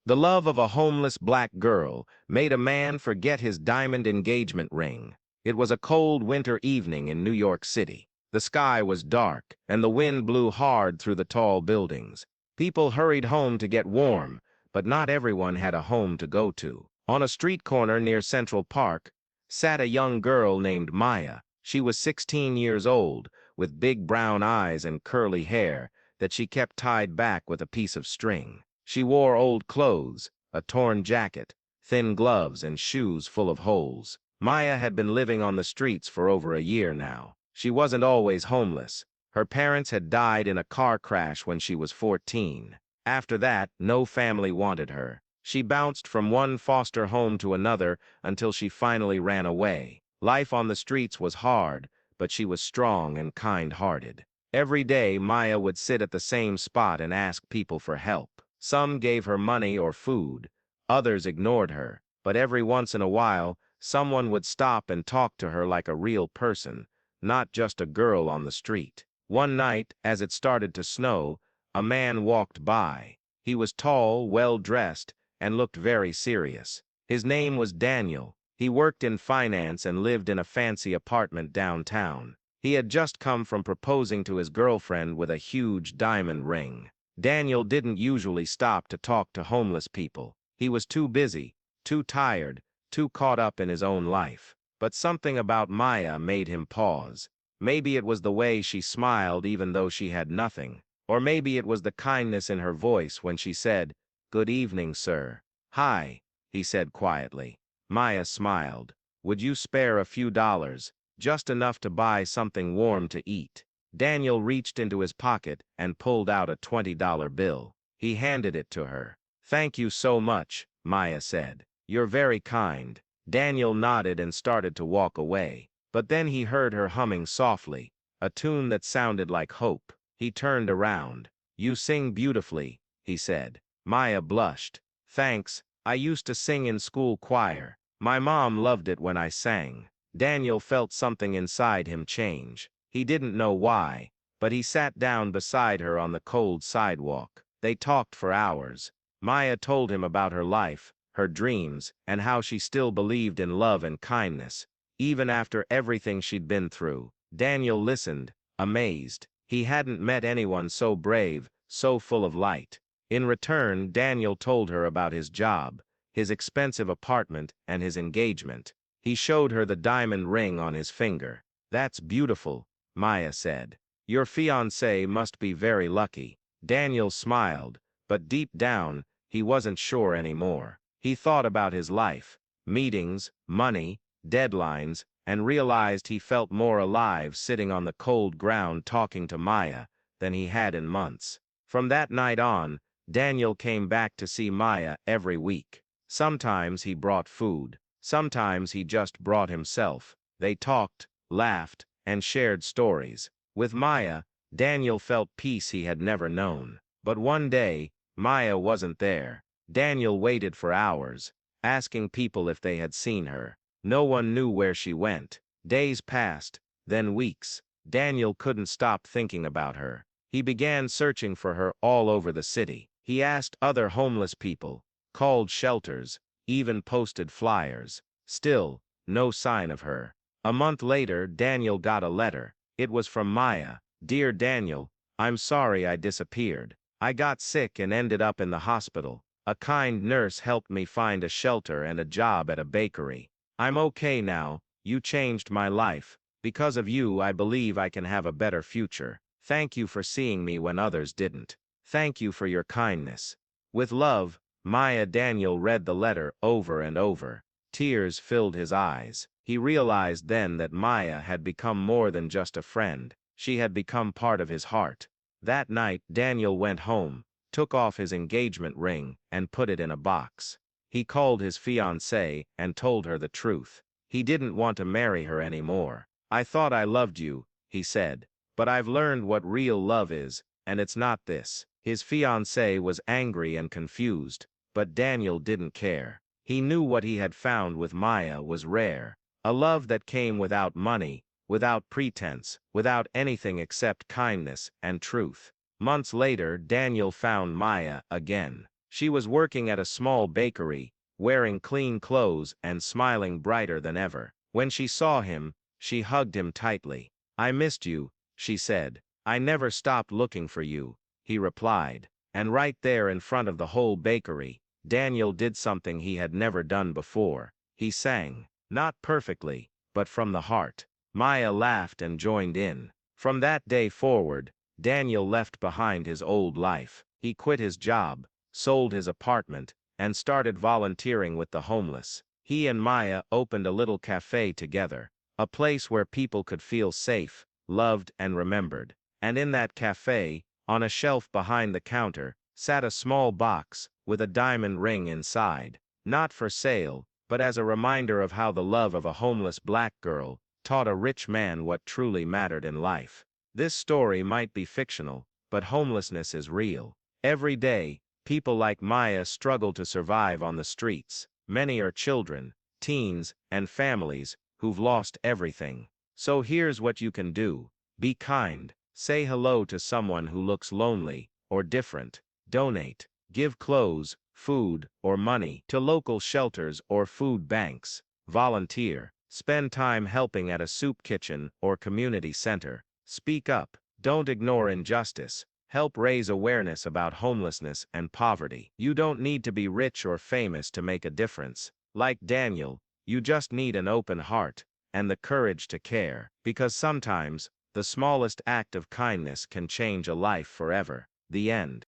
The love of a homeless black girl made a man forget his diamond engagement ring. It was a cold winter evening in New York City. The sky was dark, and the wind blew hard through the tall buildings. People hurried home to get warm, but not everyone had a home to go to. On a street corner near Central Park sat a young girl named Maya. She was 16 years old, with big brown eyes and curly hair that she kept tied back with a piece of string. She wore old clothes, a torn jacket, thin gloves, and shoes full of holes. Maya had been living on the streets for over a year now. She wasn't always homeless. Her parents had died in a car crash when she was 14. After that, no family wanted her. She bounced from one foster home to another until she finally ran away. Life on the streets was hard, but she was strong and kind-hearted. Every day, Maya would sit at the same spot and ask people for help. Some gave her money or food, others ignored her, but every once in a while, someone would stop and talk to her like a real person, not just a girl on the street. One night, as it started to snow, a man walked by. He was tall, well-dressed, and looked very serious. His name was Daniel. He worked in finance and lived in a fancy apartment downtown. He had just come from proposing to his girlfriend with a huge diamond ring. Daniel didn't usually stop to talk to homeless people. He was too busy, too tired, too caught up in his own life. But something about Maya made him pause. Maybe it was the way she smiled even though she had nothing. Or maybe it was the kindness in her voice when she said, "Good evening, sir." "Hi," he said quietly. Maya smiled. "Would you spare a few dollars, just enough to buy something warm to eat?" Daniel reached into his pocket and pulled out a $20 bill. He handed it to her. "Thank you so much," Maya said. "You're very kind." Daniel nodded and started to walk away. But then he heard her humming softly, a tune that sounded like hope. He turned around. "You sing beautifully," he said. Maya blushed. "Thanks, I used to sing in school choir. My mom loved it when I sang." Daniel felt something inside him change. He didn't know why, but he sat down beside her on the cold sidewalk. They talked for hours. Maya told him about her life, her dreams, and how she still believed in love and kindness, even after everything she'd been through. Daniel listened, amazed. He hadn't met anyone so brave, so full of light. In return, Daniel told her about his job, his expensive apartment, and his engagement. He showed her the diamond ring on his finger. "That's beautiful," Maya said. "Your fiancé must be very lucky." Daniel smiled, but deep down, he wasn't sure anymore. He thought about his life, meetings, money, deadlines, and realized he felt more alive sitting on the cold ground talking to Maya than he had in months. From that night on, Daniel came back to see Maya every week. Sometimes he brought food. Sometimes he just brought himself. They talked, laughed, and shared stories. With Maya, Daniel felt peace he had never known. But one day, Maya wasn't there. Daniel waited for hours, asking people if they had seen her. No one knew where she went. Days passed, then weeks. Daniel couldn't stop thinking about her. He began searching for her all over the city. He asked other homeless people, called shelters, even posted flyers. Still, no sign of her. A month later, Daniel got a letter. It was from Maya. "Dear Daniel, I'm sorry I disappeared. I got sick and ended up in the hospital. A kind nurse helped me find a shelter and a job at a bakery. I'm okay now. You changed my life. Because of you, I believe I can have a better future. Thank you for seeing me when others didn't. Thank you for your kindness. With love, Maya." Daniel read the letter over and over. Tears filled his eyes. He realized then that Maya had become more than just a friend. She had become part of his heart. That night, Daniel went home, took off his engagement ring, and put it in a box. He called his fiancée and told her the truth. He didn't want to marry her anymore. "I thought I loved you," he said, "but I've learned what real love is, and it's not this." His fiancée was angry and confused, but Daniel didn't care. He knew what he had found with Maya was rare. A love that came without money, without pretense, without anything except kindness and truth. Months later, Daniel found Maya again. She was working at a small bakery, wearing clean clothes and smiling brighter than ever. When she saw him, she hugged him tightly. "I missed you," she said. "I never stopped looking for you," he replied. And right there in front of the whole bakery, Daniel did something he had never done before. He sang. Not perfectly, but from the heart. Maya laughed and joined in. From that day forward, Daniel left behind his old life. He quit his job, sold his apartment, and started volunteering with the homeless. He and Maya opened a little cafe together, a place where people could feel safe, loved, and remembered. And in that cafe, on a shelf behind the counter, sat a small box with a diamond ring inside, not for sale, but as a reminder of how the love of a homeless black girl taught a rich man what truly mattered in life. This story might be fictional, but homelessness is real. Every day, people like Maya struggle to survive on the streets. Many are children, teens, and families who've lost everything. So here's what you can do. Be kind. Say hello to someone who looks lonely or different. Donate. Give clothes, food, or money to local shelters or food banks. Volunteer. Spend time helping at a soup kitchen or community center. Speak up. Don't ignore injustice. Help raise awareness about homelessness and poverty. You don't need to be rich or famous to make a difference. Like Daniel, you just need an open heart and the courage to care, because sometimes the smallest act of kindness can change a life forever. The end.